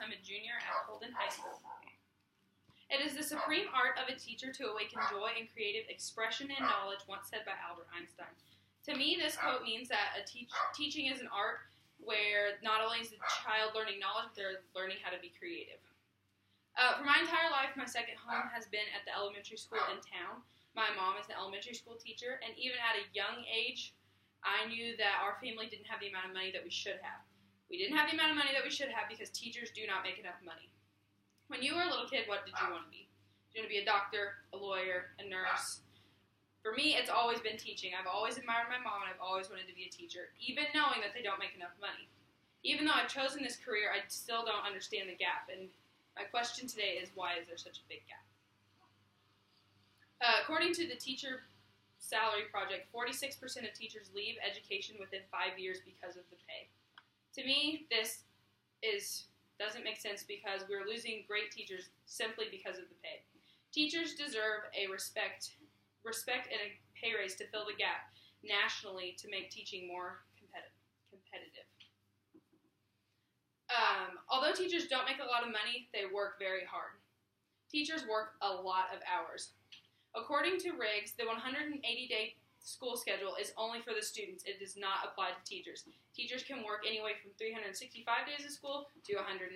I'm a junior at Holden High School. It is the supreme art of a teacher to awaken joy and creative expression and knowledge, once said by Albert Einstein. To me, this quote means that teaching is an art where not only is the child learning knowledge, but they're learning how to be creative. For my entire life, my second home has been at the elementary school in town. My mom is an elementary school teacher, and even at a young age, I knew that our family didn't have the amount of money that we should have. We didn't have the amount of money that we should have because teachers do not make enough money. When you were a little kid, what did you want to be? Did you want to be a doctor, a lawyer, a nurse? For me, it's always been teaching. I've always admired my mom, and I've always wanted to be a teacher, even knowing that they don't make enough money. Even though I've chosen this career, I still don't understand the gap, and my question today is, why is there such a big gap? According to the Teacher Salary Project, 46% of teachers leave education within 5 years because of the pay. To me, this doesn't make sense because we're losing great teachers simply because of the pay. Teachers deserve a respect and a pay raise to fill the gap nationally to make teaching more competitive. Although teachers don't make a lot of money, they work very hard. Teachers work a lot of hours. According to Riggs, the 180-day school schedule is only for the students. It does not apply to teachers. Teachers can work anywhere from 365 days of school to 180.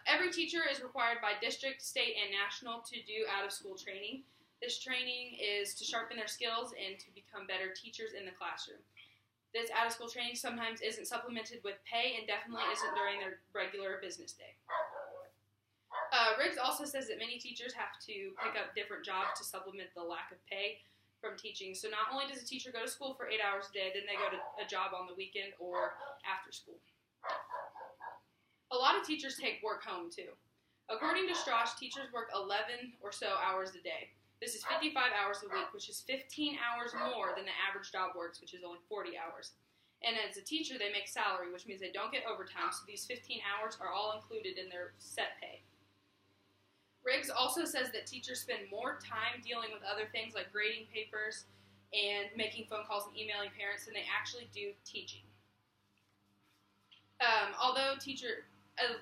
Every teacher is required by district, state, and national to do out-of-school training. This training is to sharpen their skills and to become better teachers in the classroom. This out-of-school training sometimes isn't supplemented with pay and definitely isn't during their regular business day. Riggs also says that many teachers have to pick up different jobs to supplement the lack of pay from teaching. So not only does a teacher go to school for 8 hours a day, then they go to a job on the weekend or after school. A lot of teachers take work home too. According to Strauss, teachers work 11 or so hours a day. This is 55 hours a week, which is 15 hours more than the average job works, which is only 40 hours. And as a teacher, they make salary, which means they don't get overtime, so these 15 hours are all included in their set pay. Riggs also says that teachers spend more time dealing with other things like grading papers and making phone calls and emailing parents than they actually do teaching.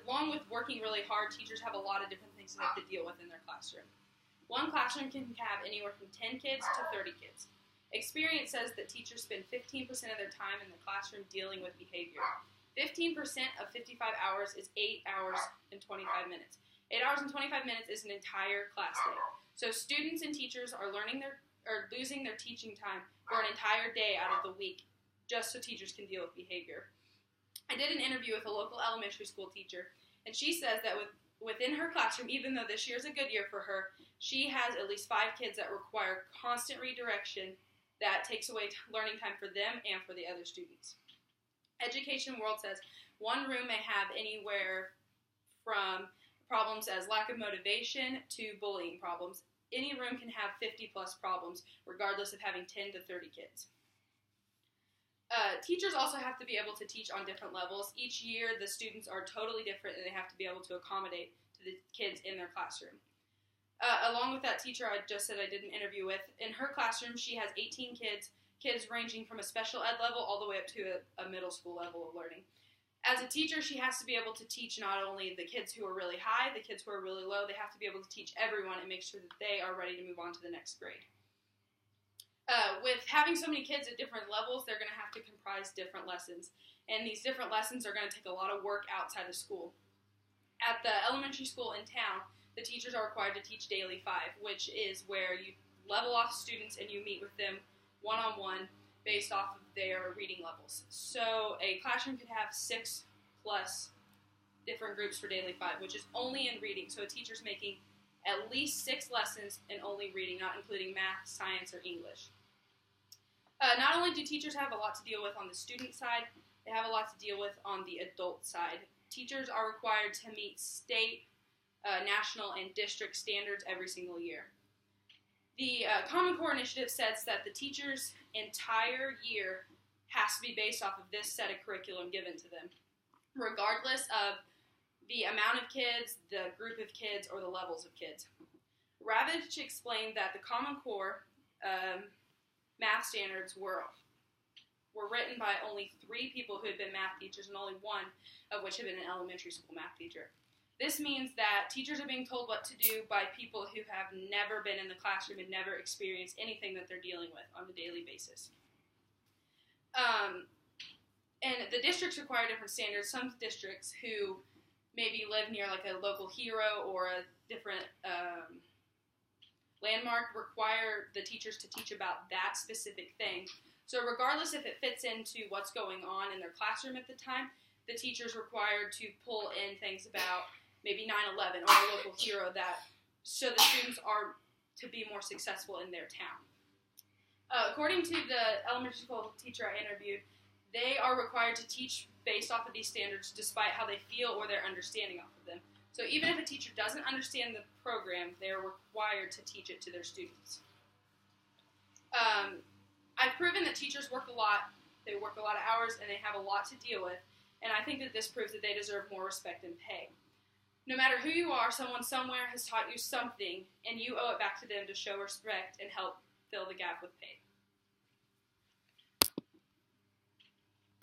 Along with working really hard, teachers have a lot of different things they have to deal with in their classroom. One classroom can have anywhere from 10 kids to 30 kids. Experience says that teachers spend 15% of their time in the classroom dealing with behavior. 15% of 55 hours is 8 hours and 25 minutes. 8 hours and 25 minutes is an entire class day. So students and teachers are losing their teaching time for an entire day out of the week just so teachers can deal with behavior. I did an interview with a local elementary school teacher, and she says that within her classroom, even though this year is a good year for her, she has at least 5 kids that require constant redirection that takes away learning time for them and for the other students. Education World says one room may have anywhere from problems as lack of motivation to bullying problems. Any room can have 50 plus problems, regardless of having 10 to 30 kids. Teachers also have to be able to teach on different levels. Each year, the students are totally different, and they have to be able to accommodate to the kids in their classroom. Along with that teacher I just said I did an interview with, in her classroom, she has 18 kids ranging from a special ed level all the way up to a middle school level of learning. As a teacher, she has to be able to teach not only the kids who are really high, the kids who are really low, they have to be able to teach everyone and make sure that they are ready to move on to the next grade. With having so many kids at different levels, they're going to have to comprise different lessons. And these different lessons are going to take a lot of work outside of school. At the elementary school in town, the teachers are required to teach Daily 5, which is where you level off students and you meet with them one-on-one based off of their reading levels. So a classroom could have 6 plus different groups for Daily 5, which is only in reading. So a teacher's making at least 6 lessons in only reading, not including math, science, or English. Not only do teachers have a lot to deal with on the student side, they have a lot to deal with on the adult side. Teachers are required to meet state, national, and district standards every single year. The Common Core Initiative says that the teacher's entire year has to be based off of this set of curriculum given to them, regardless of the amount of kids, the group of kids, or the levels of kids. Ravitch explained that the Common Core math standards were were written by only 3 people who had been math teachers, and only 1 of which had been an elementary school math teacher. This means that teachers are being told what to do by people who have never been in the classroom and never experienced anything that they're dealing with on a daily basis. And the districts require different standards. Some districts who maybe live near like a local hero or a different landmark require the teachers to teach about that specific thing. So regardless if it fits into what's going on in their classroom at the time, the teacher's required to pull in things about maybe 9/11 or a local hero that so the students are to be more successful in their town. According to the elementary school teacher I interviewed, they are required to teach based off of these standards despite how they feel or their understanding off of them. So even if a teacher doesn't understand the program, they are required to teach it to their students. I've proven that teachers work a lot. They work a lot of hours and they have a lot to deal with. And I think that this proves that they deserve more respect and pay. No matter who you are, someone somewhere has taught you something, and you owe it back to them to show respect and help fill the gap with pay.